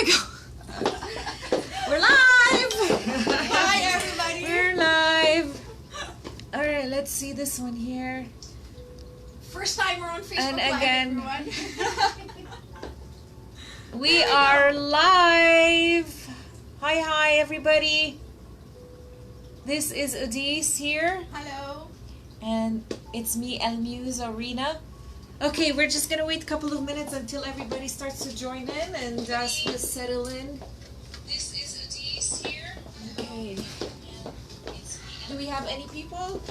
we go. We're live. Hi everybody. We're live. All right, let's see this one here. First time we're on Facebook And Live, again. everyone. We are live. Hi, everybody. This is Odise here, Hello. and it's me, El Muse Arena. Okay, we're just gonna wait a couple of minutes until everybody starts to join in and just settle in. This is Odise here. Okay. Do we have any people?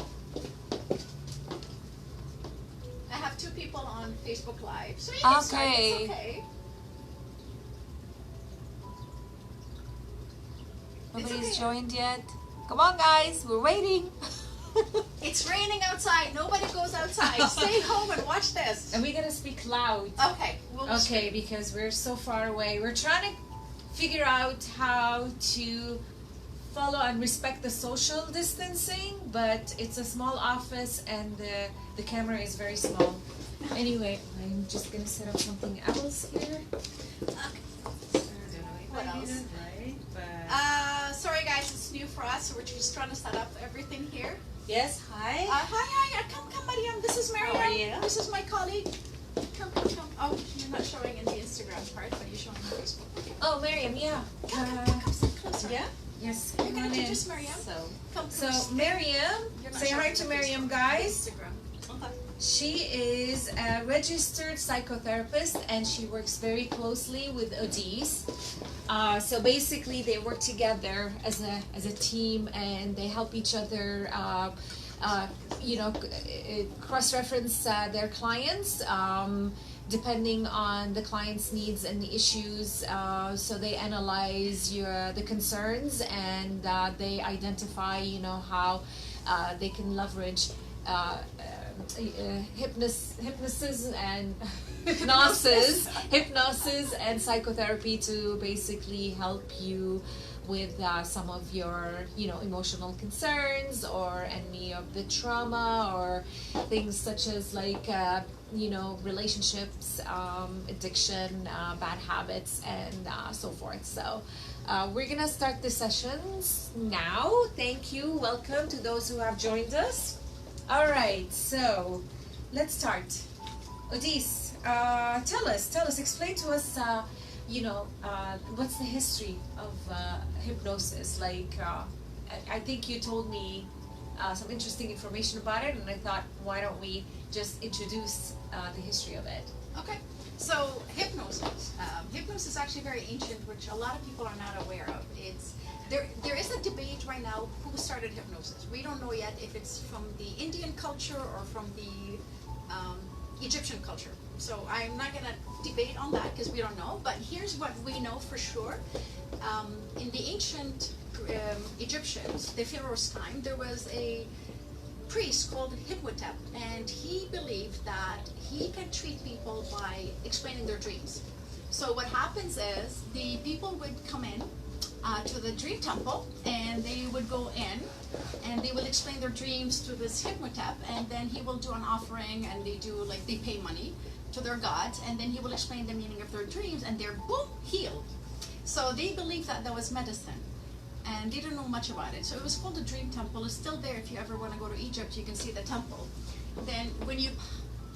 I have 2 people on Facebook Live, so you can start. It's okay. Nobody's It's okay. joined yet. Come on, guys, we're waiting. It's raining outside. Nobody goes outside. Stay home and watch this. And we're gonna speak loud. Okay. Okay, because we're so far away. We're trying to figure out how to follow and respect the social distancing, but it's a small office and the camera is very small. Anyway, I'm just gonna set up something else here. What else? Sorry guys, it's new for us, so we're just trying to set up everything here. Yes, hi. Hi. Come, Mariam. This is Mariam. How are you? This is my colleague. Come. Oh, you're not showing in the Instagram part, but you're showing on Facebook. Okay. Oh, Miriam, yeah. Come sit closer. Yeah? Yes. You can introduce Mariam. Come So close. Miriam, You're not say hi showing to the Miriam, Facebook. guys. Instagram. Okay. She is a registered psychotherapist and she works very closely with Odise. So basically they work together as a team and they help each other cross-reference their clients depending on the client's needs and the issues. So they analyze the concerns and they identify how they can leverage hypnosis and psychotherapy to basically help you with some of your emotional concerns or any of the trauma or things such as like relationships, addiction, bad habits, and so forth. So we're gonna start the sessions now. Thank you. Welcome to those who have joined us. All right, so let's start. Odise, tell us, explain to us, what's the history of hypnosis? Like, I think you told me some interesting information about it, and I thought, why don't we just introduce the history of it? Okay. So hypnosis. Hypnosis is actually very ancient, which a lot of people are not aware of. There is a debate right now who started hypnosis. We don't know yet if it's from the Indian culture or from the Egyptian culture. So I'm not going to debate on that because we don't know. But here's what we know for sure. In the ancient Egyptians, the pharaoh's time, there was a priest called Hypnotep, and he believed that he can treat people by explaining their dreams. So what happens is the people would come in to the dream temple, and they would go in and they will explain their dreams to this Hypnotep, and then he will do an offering, and they pay money to their gods, and then he will explain the meaning of their dreams, and they're boom, healed. So they believed that that was medicine, and they didn't know much about it. So it was called the dream temple. It's still there. If you ever want to go to Egypt, you can see the temple. Then when you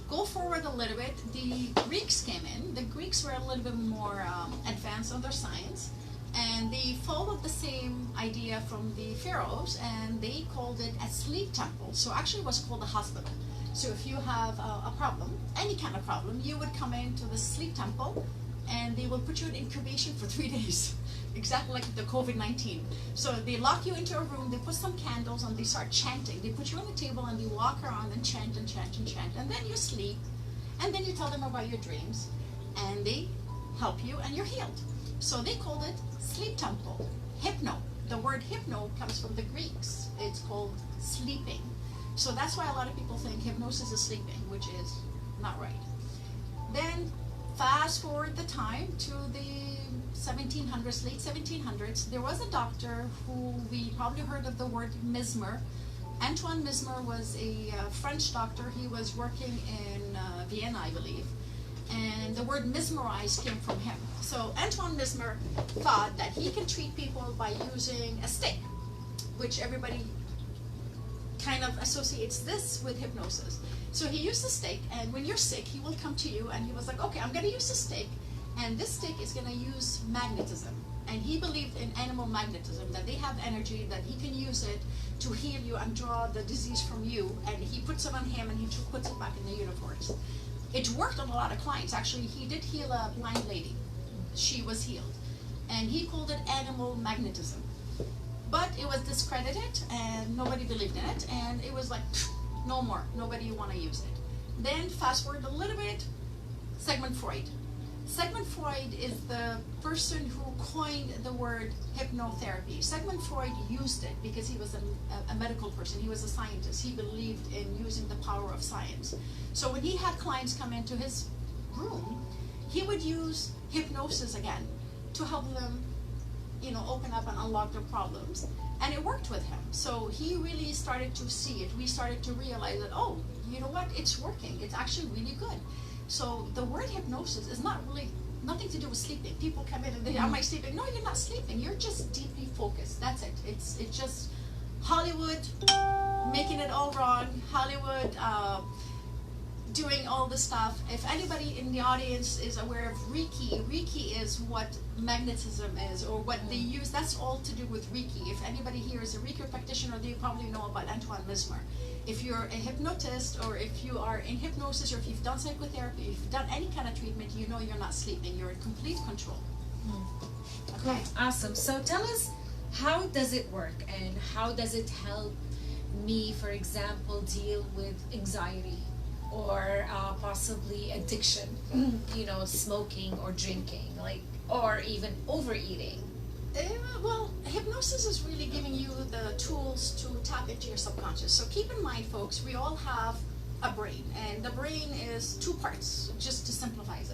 go forward a little bit, the Greeks came in. The Greeks were a little bit more advanced on their science, and they followed the same idea from the pharaohs, and they called it a sleep temple. So actually it was called a hospital. So if you have a problem, any kind of problem, you would come into the sleep temple, and they will put you in incubation for 3 days. Exactly like the COVID-19. So they lock you into a room, they put some candles, and they start chanting. They put you on the table and they walk around and chant and chant and chant. And then you sleep, and then you tell them about your dreams, and they help you, and you're healed. So they called it sleep temple. Hypno. The word hypno comes from the Greeks. It's called sleeping. So that's why a lot of people think hypnosis is sleeping, which is not right. Then fast forward the time to the 1700s, late 1700s, there was a doctor who we probably heard of the word Mesmer. Antoine Mesmer was a French doctor. He was working in Vienna, I believe. and the word mesmerize came from him. So Antoine Mesmer thought that he can treat people by using a stick, which everybody kind of associates this with hypnosis. So he used a stick, and when you're sick, he will come to you, and he was like, okay, I'm going to use a stick, and this stick is going to use magnetism. And he believed in animal magnetism, that they have energy, that he can use it to heal you and draw the disease from you, and he puts it on him, and he puts it back in the universe. It worked on a lot of clients. Actually, he did heal a blind lady. She was healed. And he called it animal magnetism. But it was discredited, and nobody believed in it, and it was like, no more, nobody want to use it. Then fast forward a little bit, Sigmund Freud. Sigmund Freud is the person who coined the word hypnotherapy. Sigmund Freud used it because he was a medical person, he was a scientist, he believed in using the power of science. So when he had clients come into his room, he would use hypnosis again to help them, open up and unlock their problems. And it worked with him. So he really started to see it. We started to realize that, oh, you know what, it's working. It's actually really good. So the word hypnosis is nothing to do with sleeping. People come in and they, am I sleeping? No, you're not sleeping. You're just deeply focused. That's it. It's just Hollywood making it all wrong. Hollywood doing all the stuff. If anybody in the audience is aware of Reiki, Reiki is what magnetism is, or what they use. That's all to do with Reiki. If anybody here is a Reiki practitioner, they probably know about Antoine Mesmer. If you're a hypnotist, or if you are in hypnosis, or if you've done psychotherapy, if you've done any kind of treatment, you know you're not sleeping. You're in complete control. Okay, awesome. So tell us, how does it work, and how does it help me, for example, deal with anxiety, or possibly addiction, smoking or drinking, or even overeating? Well, hypnosis is really giving you the tools to tap into your subconscious. So keep in mind, folks, we all have a brain, and the brain is two parts, just to simplify it.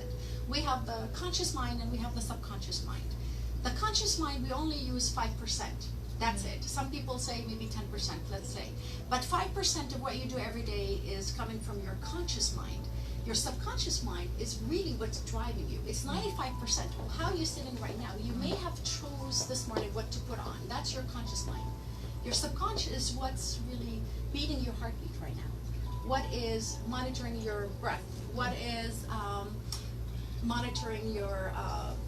We have the conscious mind and we have the subconscious mind. The conscious mind, we only use 5%. That's it. Some people say maybe 10%, let's say. But 5% of what you do every day is coming from your conscious mind. Your subconscious mind is really what's driving you. It's 95%. Well, how are you sitting right now? You may have chose this morning what to put on. That's your conscious mind. Your subconscious is what's really beating your heartbeat right now. What is monitoring your breath? What is monitoring your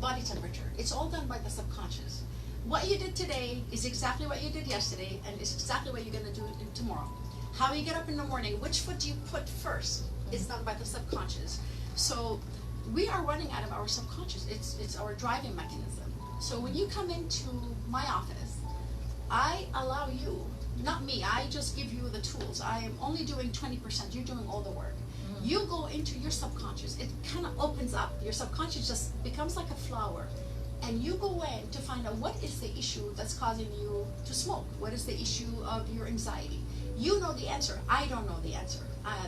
body temperature? It's all done by the subconscious. What you did today is exactly what you did yesterday, and it's exactly what you're going to do tomorrow. How you get up in the morning, which foot do you put first, is done by the subconscious. So we are running out of our subconscious. It's our driving mechanism. So when you come into my office, I allow you, not me, I just give you the tools. I am only doing 20%. You're doing all the work. You go into your subconscious. It kind of opens up. Your subconscious just becomes like a flower. And you go in to find out what is the issue that's causing you to smoke. What is the issue of your anxiety? You know the answer. I don't know the answer.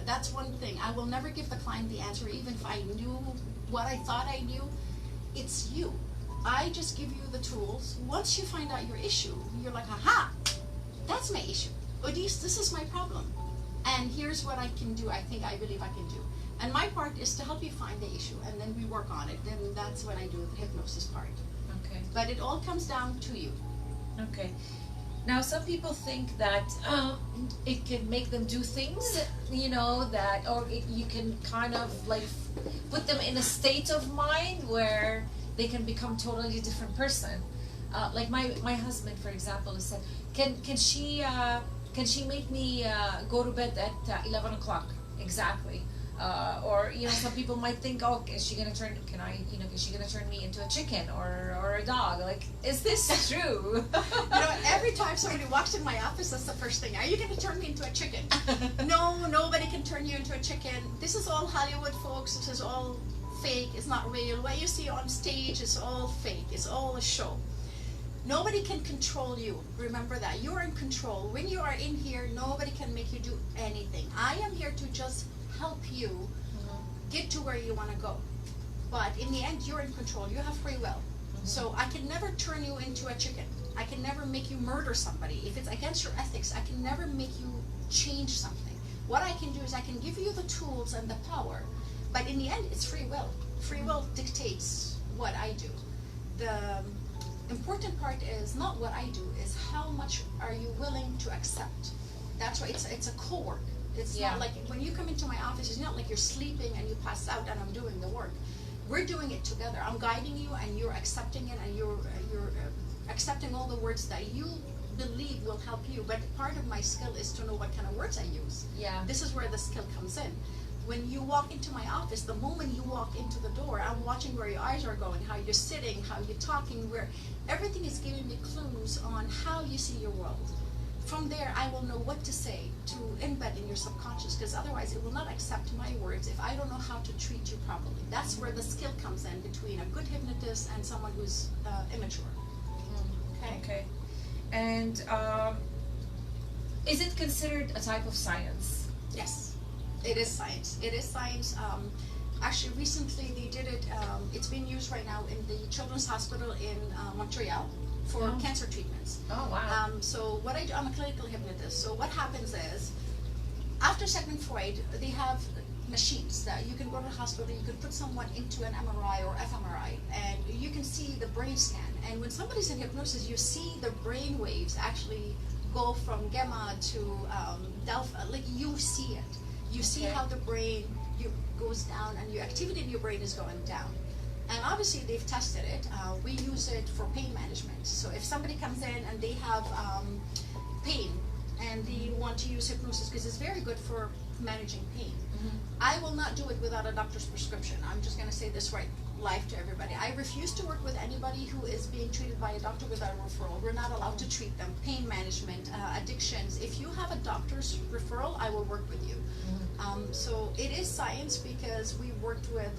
That's one thing. I will never give the client the answer, even if I knew what I thought I knew. It's you. I just give you the tools. Once you find out your issue, you're like, aha, that's my issue. This is my problem. And here's what I can do. I believe I can do. And my part is to help you find the issue, and then we work on it. Then that's what I do, the hypnosis part. Okay. But it all comes down to you. Okay. Now, some people think that it can make them do things, you can kind of put them in a state of mind where they can become totally different person. Like my husband, for example, said, can she make me go to bed at 11 o'clock exactly? Or some people might think, oh, is she gonna turn me into a chicken or a dog? Like, is this true? Every time somebody walks in my office, that's the first thing. Are you gonna turn me into a chicken? No, nobody can turn you into a chicken. This is all Hollywood, folks. This is all fake. It's not real. What you see on stage is all fake. It's all a show. Nobody can control you. Remember that. You're in control. When you are in here, nobody can make you do anything. I am here to just help you get to where you want to go. But in the end, you're in control. You have free will. So I can never turn you into a chicken. I can never make you murder somebody. If it's against your ethics, I can never make you change something. What I can do is I can give you the tools and the power, But in the end, it's free will. Free will dictates what I do. The important part is not what I do, is how much are you willing to accept. That's why it's a co-work. It's not like when you come into my office, it's not like you're sleeping and you pass out and I'm doing the work. We're doing it together. I'm guiding you and you're accepting it, and you're accepting all the words that you believe will help you. But part of my skill is to know what kind of words I use. Yeah. This is where the skill comes in. When you walk into my office, the moment you walk into the door, I'm watching where your eyes are going, how you're sitting, how you're talking, where everything is giving me clues on how you see your world. From there, I will know what to say to embed in your subconscious, because otherwise it will not accept my words if I don't know how to treat you properly. That's where the skill comes in between a good hypnotist and someone who's immature. Okay. And is it considered a type of science? Yes, it is science. It is science. Actually, recently they did it. It's being used right now in the Children's Hospital in Montreal for cancer treatments. Oh, wow. So what I do, I'm a clinical hypnotist. So what happens is, after Sigmund Freud, they have machines that you can go to the hospital, you can put someone into an MRI or fMRI, and you can see the brain scan. And when somebody's in hypnosis, you see the brain waves actually go from gamma to delta. Like, you see it. You see how the brain goes down, and your activity in your brain is going down. And obviously they've tested it. We use it for pain management. So if somebody comes in and they have pain and they want to use hypnosis, because it's very good for managing pain, I will not do it without a doctor's prescription. I'm just going to say this right live to everybody. I refuse to work with anybody who is being treated by a doctor without a referral. We're not allowed to treat them. Pain management, addictions. If you have a doctor's referral, I will work with you. So it is science, because we worked with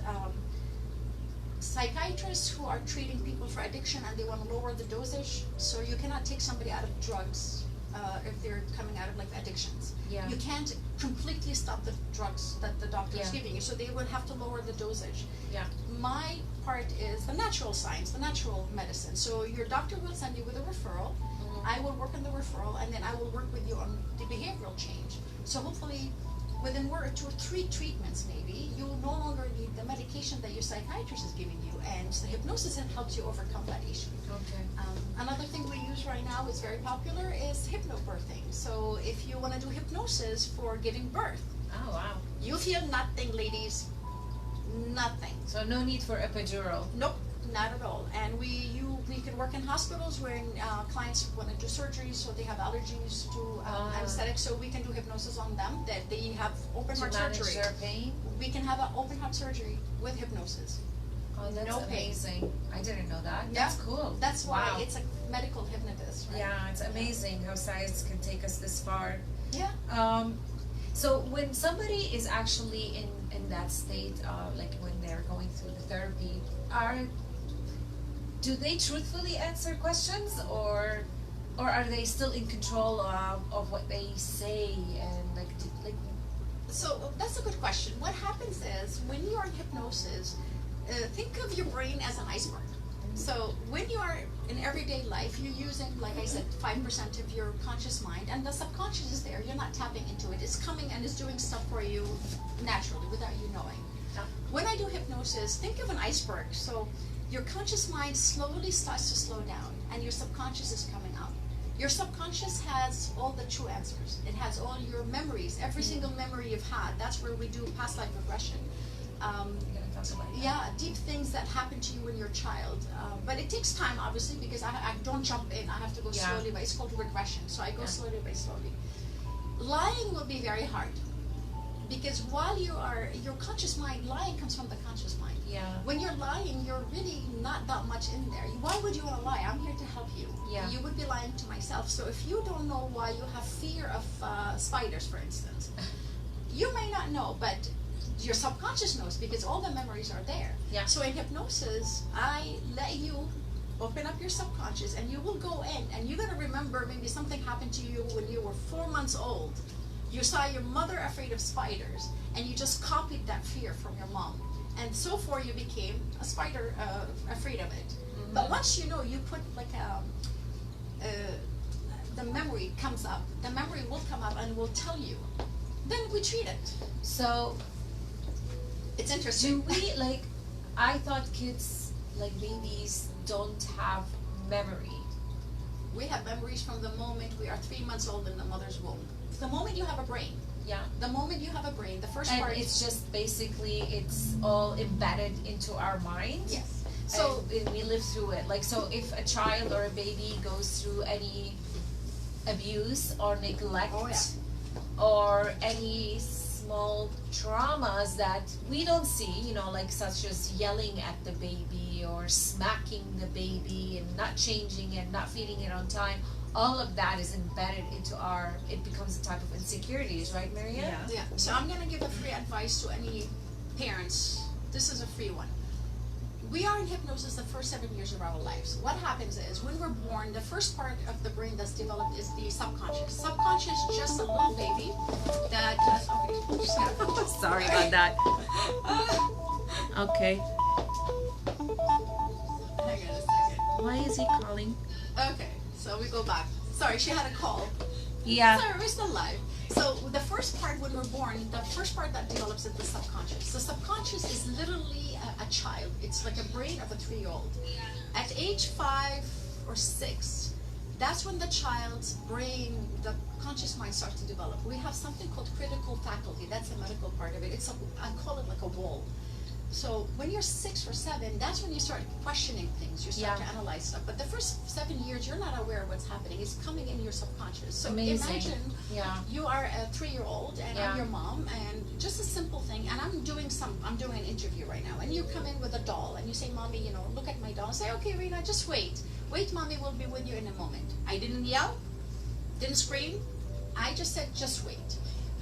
psychiatrists who are treating people for addiction and they want to lower the dosage. So you cannot take somebody out of drugs if they're coming out of like addictions. Yeah. You can't completely stop the drugs that the doctor is giving you, so they would have to lower the dosage. Yeah. My part is the natural science, the natural medicine. So your doctor will send you with a referral. I will work on the referral, and then I will work with you on the behavioral change. So hopefully within 1 or 2 or 3 treatments maybe, you will no longer need the medication that your psychiatrist is giving you, and the hypnosis helps you overcome that issue. Okay. Another thing we use right now is very popular is hypnobirthing. So if you want to do hypnosis for giving birth, Oh, wow. you feel nothing, ladies. Nothing. So no need for epidural. Nope, not at all. And we can work in hospitals where clients want to do surgery, so they have allergies to anesthetics, so we can do hypnosis on them, that they have open heart to manage surgery. their pain? We can have an open heart surgery with hypnosis. Oh, that's No pain. amazing. I didn't know that. Yeah. That's cool. That's why Wow. it's a medical hypnotist, right? Yeah, it's amazing how science can take us this far. Yeah. So when somebody is actually in that state, like when they're going through the therapy, do they truthfully answer questions, or are they still in control of what they say, and like So that's a good question. What happens is, when you are in hypnosis, think of your brain as an iceberg. So when you are in everyday life, you're using, like I said, 5% of your conscious mind, and the subconscious is there. You're not tapping into it. It's coming and it's doing stuff for you naturally without you knowing. When I do hypnosis, think of an iceberg. So your conscious mind slowly starts to slow down, and your subconscious is coming out. Your subconscious has all the true answers. It has all your memories, every single memory you've had. That's where we do past life regression. Yeah, deep things that happened to you when you're a child. But it takes time, obviously, because I don't jump in. I have to go slowly, but it's called regression. So I go slowly by slowly. Lying will be very hard, because while you are, your conscious mind, lying comes from the conscious mind. Yeah. When you're lying, you're really not that much in there. Why would you want to lie? I'm here to help you. Yeah. You would be lying to myself. So if you don't know why you have fear of spiders, for instance, you may not know, but your subconscious knows, because all the memories are there. Yeah. So in hypnosis, I let you open up your subconscious, and you will go in, and you're going to remember maybe something happened to you when you were 4 months old. You saw your mother afraid of spiders, and you just copied that fear from your mom. And so far you became a spider afraid of it. Mm-hmm. But once you know, you put like the memory comes up. The memory will come up and will tell you. Then we treat it. So It's Do interesting. we like? I thought kids, like babies, don't have memory. We have memories from the moment we are 3 months old in the mother's womb. The moment you have a brain. Yeah. The moment you have a brain, the first And part. it's just basically it's all embedded into our mind. Yes. So So we live through it. Like so, if a child or a baby goes through any abuse or neglect, Oh, yeah. or any small traumas that we don't see, you know, like such as yelling at the baby or smacking the baby and not changing it, not feeding it on time, all of that is embedded into our, it becomes a type of insecurities, right, Maria? Yeah. yeah. So I'm gonna give a free advice to any parents. This is a free one. We are in hypnosis the first 7 years of our lives. What happens is when we're born, the first part of the brain that's developed is the subconscious. Subconscious is just a little baby that does. Okay, just gotta- Sorry about that. Okay. Hang on a second. Why is he calling? Okay, so we go back. Sorry, she had a call. Yeah. Sorry, we're still live. So the first part when we're born, the first part that develops is the subconscious. The subconscious is literally a child. It's like a brain of a 3-year-old. At age 5 or 6, that's when the child's brain, the conscious mind starts to develop. We have something called critical faculty. That's the medical part of it. I call it like a wall. So when you're 6 or 7, that's when you start questioning things. You start Yeah. to analyze stuff. But the first 7 years, you're not aware of what's happening. It's coming in your subconscious. So Amazing. imagine Yeah. you are a 3-year-old and Yeah. I'm your mom, and just a simple thing. And I'm doing an interview right now. And you come in with a doll and you say, "Mommy, you know, look at my doll." I say, "Okay, Rena, just wait. Wait, Mommy will be with you in a moment." I didn't yell, didn't scream. I just said, "Just wait."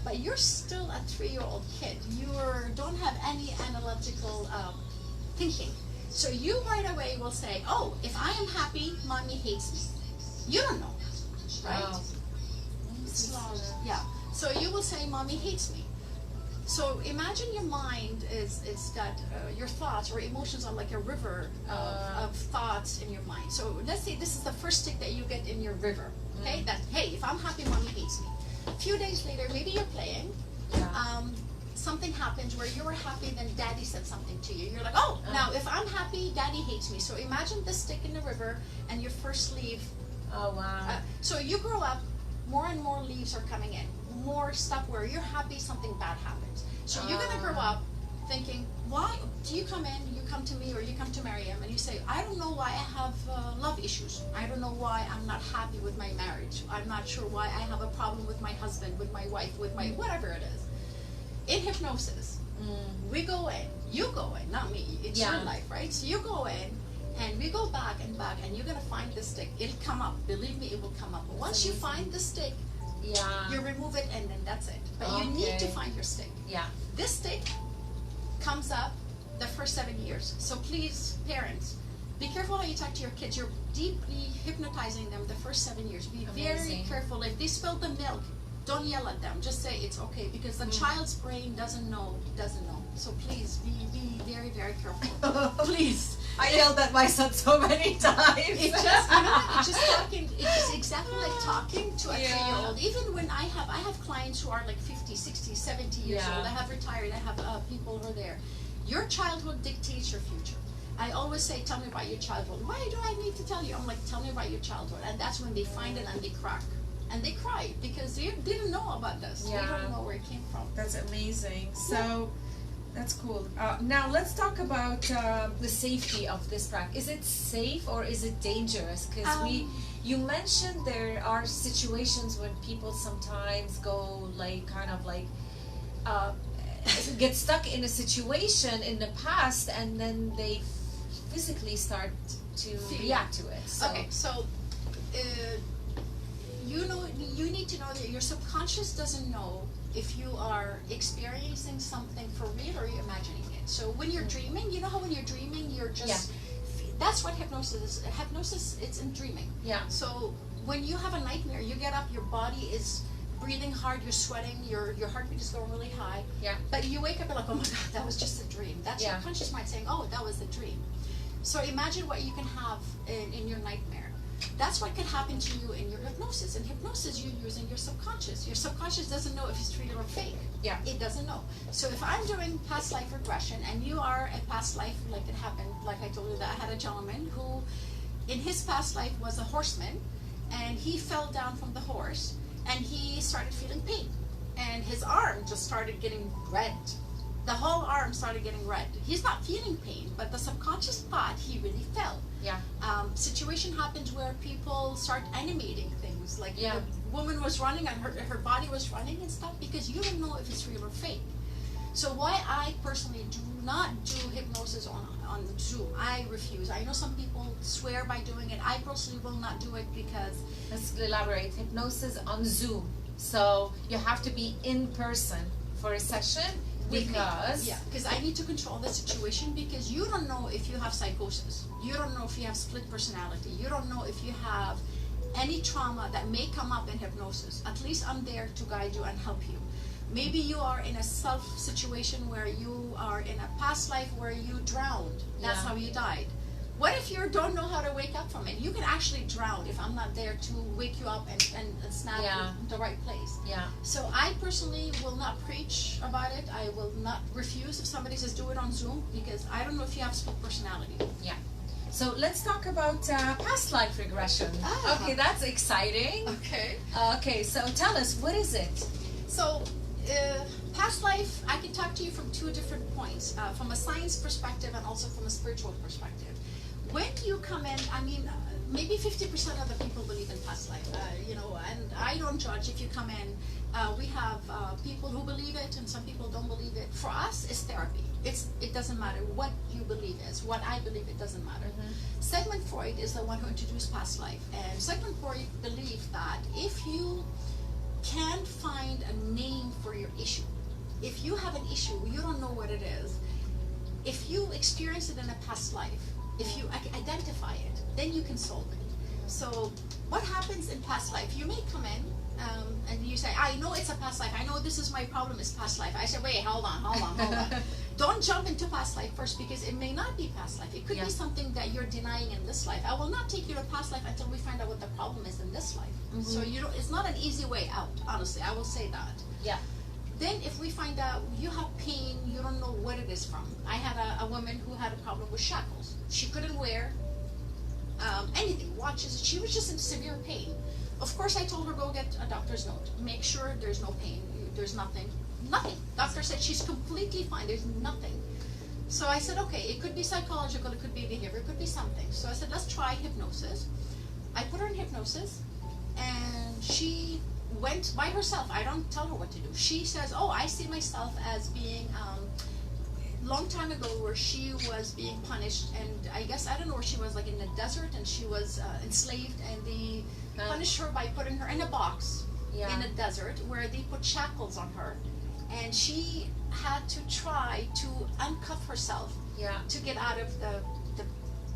But you're still a 3-year-old kid. You don't have any analytical thinking. So you right away will say, "Oh, if I am happy, Mommy hates me." You don't know, right? Wow. Yeah. So you will say, "Mommy hates me." So imagine your mind is got your thoughts or emotions are like a river of thoughts in your mind. So let's say this is the first stick that you get in your river. Okay, that hey, if I'm happy, Mommy hates me. A few days later, maybe you're playing. Yeah. Something happens where you were happy, then Daddy said something to you. You're like, "Oh, now if I'm happy, Daddy hates me." So imagine this stick in the river and your first leaf. Oh wow. So you grow up, more and more leaves are coming in. More stuff where you're happy, something bad happens. So you're gonna grow up thinking, why do you come in, you come to me or you come to Mariam and you say, "I don't know why I have love issues. I don't know why I'm not happy with my marriage. I'm not sure why I have a problem with my husband, with my wife, with my whatever it is." In hypnosis, we go in, you go in, not me, it's your life, right? So you go in and we go back and you're gonna find the stick. It'll come up, believe me, it will come up. But once you find the stick, Yeah. you remove it and then that's it. But you need to find your stick. Yeah. This stick comes up the first 7 years. So please, parents, be careful how you talk to your kids. You're deeply hypnotizing them the first 7 years. Be very Amazing. careful. If they spill the milk, don't yell at them. Just say it's okay because the child's brain doesn't know. So please be very, very careful. Please. I yelled at my son so many times. It's just, you know, it's just talking, it's just exactly like talking to a 3-year-old. Even when I have clients who are like 50, 60, 70 years old, I have retired, I have people who are there. Your childhood dictates your future. I always say, "Tell me about your childhood." "Why do I need to tell you?" I'm like, "Tell me about your childhood." And that's when they find it and they crack. And they cry because they didn't know about this. Yeah. They don't know where it came from. That's amazing. So, that's cool. Now let's talk about The safety of this practice. Is it safe or is it dangerous? Because you mentioned there are situations when people sometimes go like kind of like get stuck in a situation in the past and then they physically start to react to it. So, Okay, so you need to know that your subconscious doesn't know if you are experiencing something for real or you're imagining it. So when you're dreaming, you know how when you're dreaming, you're just that's what hypnosis is. Hypnosis, it's in dreaming. Yeah. So when you have a nightmare, you get up, your body is breathing hard, you're sweating, your heartbeat is going really high. Yeah. But you wake up and like, "Oh my God, that was just a dream." That's your conscious mind saying, "Oh, that was a dream." So imagine what you can have in your nightmare. That's what could happen to you in your hypnosis. In hypnosis, you're using your subconscious. Your subconscious doesn't know if it's real or fake. Yeah. It doesn't know. So if I'm doing past life regression and you are a past life, like it happened, like I told you that I had a gentleman who in his past life was a horseman, and he fell down from the horse and he started feeling pain. And his arm just started getting red. The whole arm started getting red. He's not feeling pain, but the subconscious thought he really fell. Yeah. Situation happens where people start animating things. Like Yeah. the woman was running and her body was running and stuff because you don't know if it's real or fake. So why I personally do not do hypnosis on Zoom. I refuse. I know some people swear by doing it. I personally will not do it because... Let's elaborate. Hypnosis on Zoom. So you have to be in person for a session because... Yeah, because I need to control the situation because you don't know if you have psychosis. You don't know if you have split personality. You don't know if you have any trauma that may come up in hypnosis. At least I'm there to guide you and help you. Maybe you are in a self situation where you are in a past life where you drowned. That's Yeah. how you died. What if you don't know how to wake up from it? You can actually drown if I'm not there to wake you up and snap Yeah. you in the right place. Yeah. So I personally will not preach about it. I will not refuse if somebody says do it on Zoom because I don't know if you have split personality. Yeah. So let's talk about past life regression. Ah. Okay, that's exciting. Okay. Okay, so tell us, what is it? So, past life, I can talk to you from two different points, from a science perspective and also from a spiritual perspective. When you come in, I mean, maybe 50% of the people believe in past life, and I don't judge if you come in. We have people who believe it and some people don't believe it. For us, it's therapy. It doesn't matter what you believe is. What I believe, it doesn't matter. Sigmund Freud is the one who introduced past life. And Sigmund Freud believed that if you can't find a name for your issue, if you have an issue, you don't know what it is, if you experience it in a past life, if you identify it, then you can solve it. So what happens in past life? You may come in and you say, I know it's a past life. I know this is my problem is past life. I say, wait, hold on. Don't jump into past life first because it may not be past life. It could Yeah. be something that you're denying in this life. I will not take you to past life until we find out what the problem is in this life. So it's not an easy way out, honestly. I will say that. Yeah. Then if we find out you have pain, you don't know what it is from. I had a woman who had a problem with shackles. She couldn't wear anything, watches. She was just in severe pain. Of course, I told her, go get a doctor's note. Make sure there's no pain. There's nothing. Nothing. Doctor said she's completely fine. There's nothing. So I said, okay, it could be psychological, it could be behavior, it could be something. So I said, let's try hypnosis. I put her in hypnosis, and she went by herself. I don't tell her what to do. She says, oh, I see myself as being, long time ago where she was being punished, and I guess, I don't know where she was, like in the desert, and she was enslaved, and they punished her by putting her in a box in a desert where they put shackles on her, and she had to try to uncuff herself to get out of the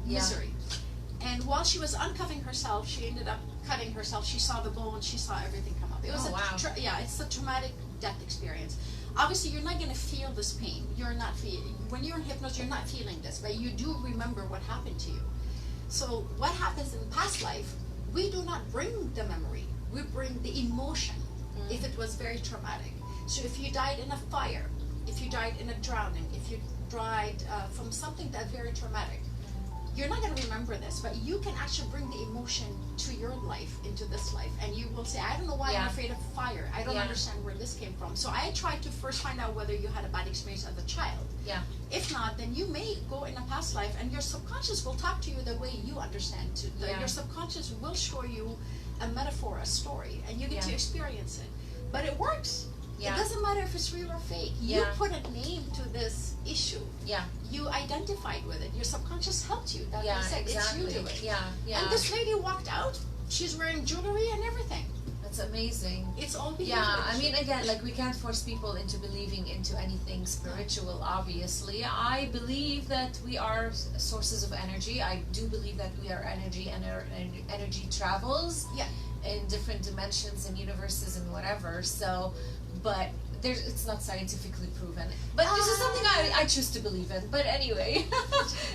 misery. And while she was uncuffing herself, she ended up cutting herself. She saw the bone, she saw everything come up. It was it's a traumatic death experience. Obviously, you're not going to feel this pain. You're not feeling, when you're in hypnosis, you're not feeling this, but you do remember what happened to you. So what happens in past life, we do not bring the memory. We bring the emotion if it was very traumatic. So if you died in a fire, if you died in a drowning, if you died from something that's very traumatic, you're not going to remember this, but you can actually bring the emotion to your life, into this life, and you will say, I don't know why I'm afraid of fire. I don't understand where this came from. So I try to first find out whether you had a bad experience as a child. If not, then you may go in a past life, and your subconscious will talk to you the way you understand. Your subconscious will show you a metaphor, a story, and you get to experience it. But it works. It doesn't matter if it's real or fake. You put a name to this issue. You identified with it. Your subconscious helped you. That said, exactly. it's you do it. And And this lady walked out. She's wearing jewelry and everything. that's amazing. It's all behavior. I mean, again, like, we can't force people into believing into anything spiritual, obviously. I believe that we are sources of energy. I do believe that we are energy, and our energy travels in different dimensions and universes and whatever. So, but it's not scientifically proven. But this is something I choose to believe in. But anyway.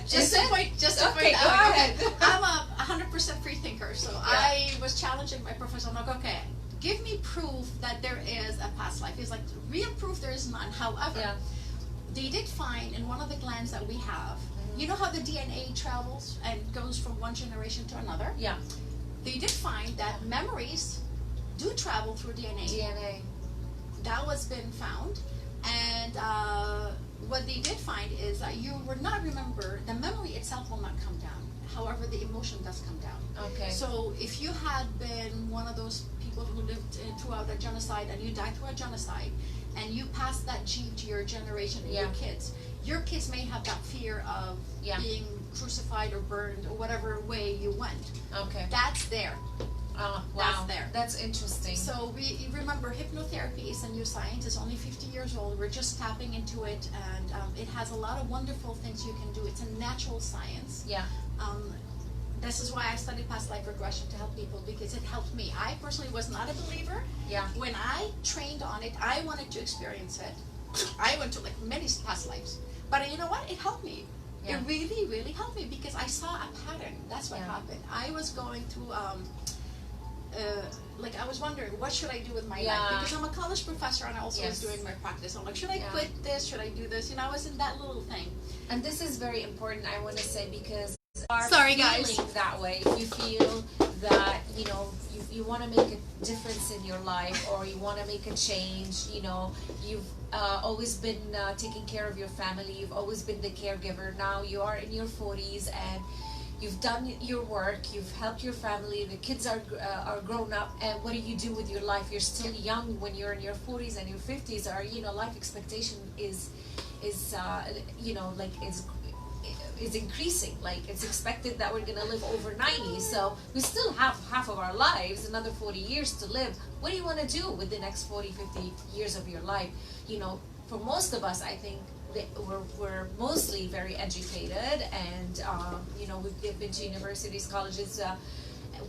Just to point go out, ahead. I'm a 100% free thinker. believer, so I was challenging my professor. I'm like, okay, give me proof that there is a past life. He's like, real proof there is none. However, they did find in one of the glands that we have, you know how the DNA travels and goes from one generation to another? Yeah. They did find that memories do travel through DNA. That was been found. And what they did find is that you will not remember, the memory itself will not come down. However, the emotion does come down. Okay. So if you had been one of those people who lived throughout a genocide and you died through a genocide and you pass that gene to your generation and your kids may have that fear of being crucified or burned or whatever way you went. Okay. That's there. Wow. That's there. That's interesting. So we remember hypnotherapy is a new science. It's only 50 years old. We're just tapping into it, and it has a lot of wonderful things you can do. It's a natural science. Yeah. This is why I studied past life regression, to help people, because it helped me. I personally was not a believer. Yeah. When I trained on it, I wanted to experience it. I went to like many past lives, but you know what? It helped me. Yeah. It really, really helped me because I saw a pattern. That's what happened. I was going through. Like I was wondering, what should I do with my life? Because I'm a college professor and I also was doing my practice. I'm like, should I quit this? Should I do this? You know, I was in that little thing. And this is very important, I want to say, because are Sorry, feeling guys. that way. If you feel that, you know, you want to make a difference in your life, or you want to make a change, you know, you've always been taking care of your family, you've always been the caregiver. Now you are in your 40s and you've done your work, you've helped your family, the kids are grown up, and what do you do with your life? You're still young when you're in your 40s and your 50s. Are, you know, life expectation is you know, like is increasing. Like it's expected that we're gonna live over 90, so we still have half of our lives, another 40 years to live. What do you want to do with the next 40, 50 years of your life? You know, for most of us, I think we're mostly very educated, and you know, we've been to universities, colleges,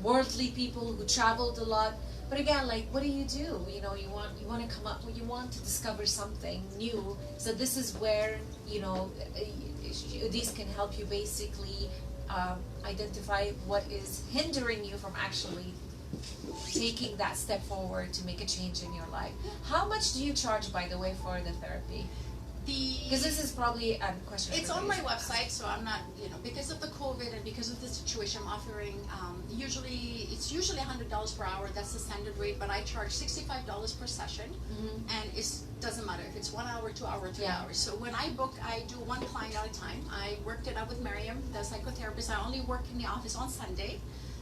worldly people who traveled a lot. But again, like, what do? You know, you want to come up, you want to discover something new. So this is where, you know, these can help you basically identify what is hindering you from actually taking that step forward to make a change in your life. How much do you charge, by the way, for the therapy? Because this is probably a question. It's on my website, so I'm not, you know, because of the COVID and because of the situation, I'm offering it's usually $100 per hour. That's the standard rate, but I charge $65 per session, and it doesn't matter if it's 1 hour, 2 hours, 3 hours. So when I book, I do one client at a time. I worked it out with Miriam, the psychotherapist. I only work in the office on Sunday,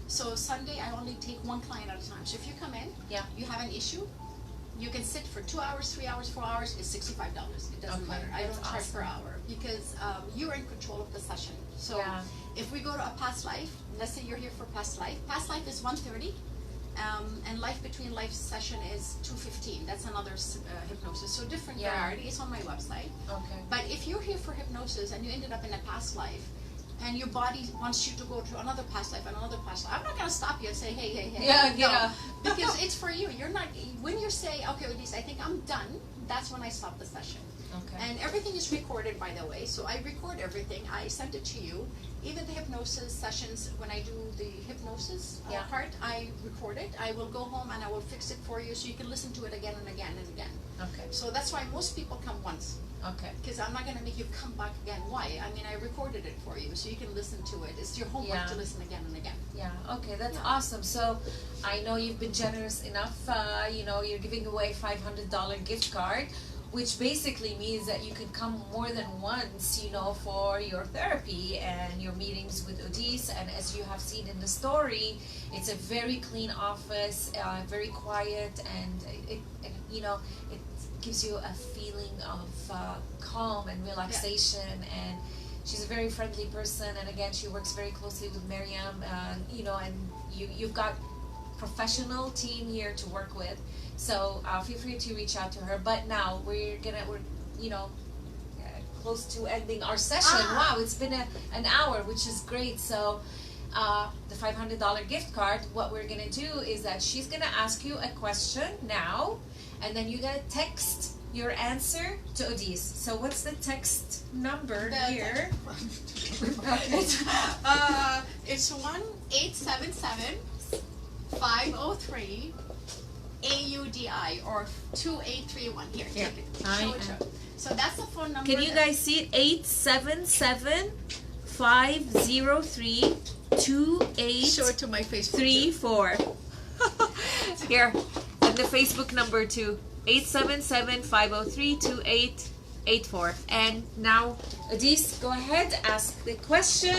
so Sunday I only take one client at a time. So if you come in, you have an issue, you can sit for 2 hours, 3 hours, 4 hours. It's $65. It doesn't matter. I don't charge per hour because you're in control of the session. So if we go to a past life, let's say you're here for past life. Past life is $130, and life between life session is $215. That's another hypnosis. So different variety. It's on my website. Okay. But if you're here for hypnosis and you ended up in a past life, and your body wants you to go to another past life and another past life, I'm not going to stop you and say, hey. Yeah, because it's for you. You're not, when you say, okay, Odise, I think I'm done, that's when I stop the session. Okay. And everything is recorded, by the way, so I record everything, I send it to you. Even the hypnosis sessions, when I do the hypnosis part, I record it. I will go home and I will fix it for you so you can listen to it again and again and again. Okay. So that's why most people come once. Okay. Because I'm not going to make you come back again. Why? I mean, I recorded it for you, so you can listen to it. It's your homework to listen again and again. Yeah. Okay, that's awesome. So, I know you've been generous enough. You know, you're giving away $500 gift card, which basically means that you can come more than once, you know, for your therapy and your meetings with Odise. And as you have seen in the story, it's a very clean office, very quiet, and it you know, it gives you a feeling of calm and relaxation. And she's a very friendly person, and again, she works very closely with Miriam, you know, and you've got professional team here to work with, so feel free to reach out to her. But now we're you know, close to ending our session. Wow, it's been an hour, which is great. So the $500 gift card, what we're gonna do is that she's gonna ask you a question now, and then you're gonna text your answer to Odis. So what's the text number here? It's 1-877-503 AUDI or 2831. Here, Yeah. take it. Show it. So that's the phone number. Can you guys see it? 877-503-2834. show it to my Facebook? Here, and the Facebook number too. 877-503-2884. And now, Adis, go ahead, ask the question.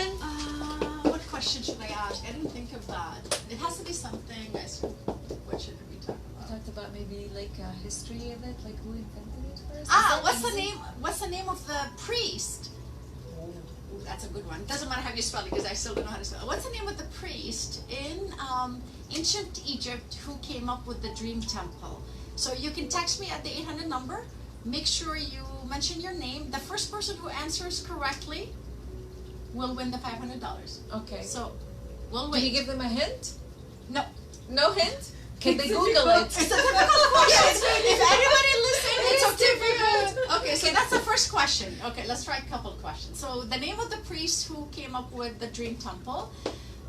What question should I ask? I didn't think of that. It has to be something. What should we talk about? Talked about maybe like a history of it, like who invented it first. What's the name? What's the name of the priest? Ooh, that's a good one. Doesn't matter how you spell it because I still don't know how to spell it. What's the name of the priest in ancient Egypt who came up with the dream temple? So you can text me at the 800 number. Make sure you mention your name. The first person who answers correctly will win the $500. Okay. So we'll Can wait. you give them a hint? No. No hint? Can they Google it? It's a difficult question. If anybody listening, it's difficult. Okay, so that's the first question. Okay, let's try a couple questions. So the name of the priest who came up with the dream temple.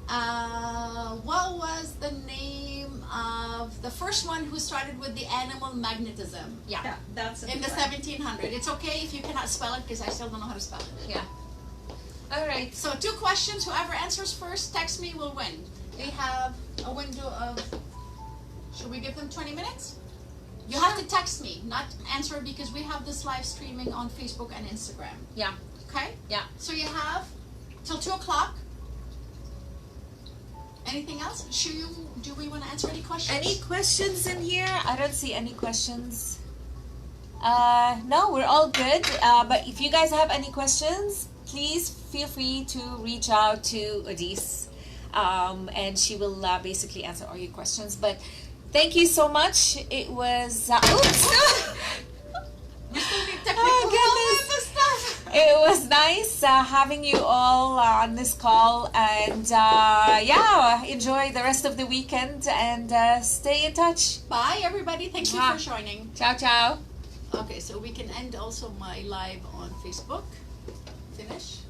What was the name of the first one who started with the animal magnetism? Yeah. That's a In the good one. 1700s. It's okay if you cannot spell it because I still don't know how to spell it. Yeah. All right. So 2 questions. Whoever answers first, text me, will win. They have a window of, should we give them 20 minutes? You have to text me, not answer because we have this live streaming on Facebook and Instagram. Yeah. Okay? Yeah. So you have till 2 o'clock. Anything else? Do we want to answer any questions? Any questions in here? I don't see any questions. No, we're all good. But if you guys have any questions, please feel free to reach out to Odis. And she will basically answer all your questions. But thank you so much. It was... oops! We still need technical Oh, goodness. help with this stuff. It was nice having you all on this call. And yeah, enjoy the rest of the weekend and stay in touch. Bye, everybody. Thank you for joining. Ciao, ciao. Okay, so we can end also my live on Facebook. Finish.